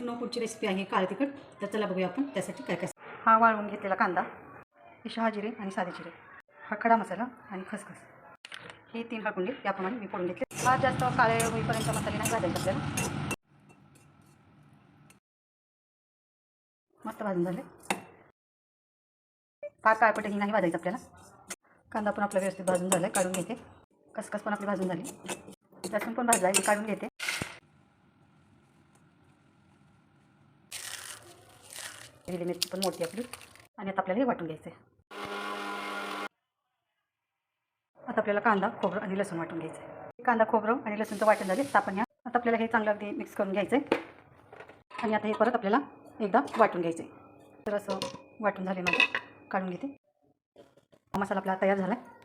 No पुढची recipe आहे काळं तिखट. तर चला बघूया आपण त्यासाठी काय काय. हा वाळवून घेतलेला कांदा, ही शहा जिरे आणि साधे जिरे, हा खडा मसाला आणि खसखस, हे 3 हळकुंडे त्याप्रमाणे मी फोडून घेतले. हा जास्त काळे होईपर्यंत मसाले नाही भाजायचे आपल्याला. मस्त भाजून झाले. काळपटही नाही भाजायचं आपल्याला. कांदा पण आपला व्यवस्थित भाजून झाला, काढून घेते. खसखस पण आपली भाजून झाली, लसूण पण भाजला आहे, काढून घेते. हिरवी मिरची पण मोठी आपली. आणि आता आपल्याला हे वाटून घ्यायचं आहे. आता आपल्याला कांदा, खोबरं आणि लसूण वाटून घ्यायचं आहे. कांदा, खोबरं आणि लसूणचं वाटण झाले. आता आपण आता आपल्याला हे चांगलं अगदी मिक्स करून घ्यायचं आहे. आणि आता हे परत आपल्याला एकदा वाटून घ्यायचं आहे. तर असं वाटून झाले माझं, काढून घेते. मसाला आपला तयार झाला आहे.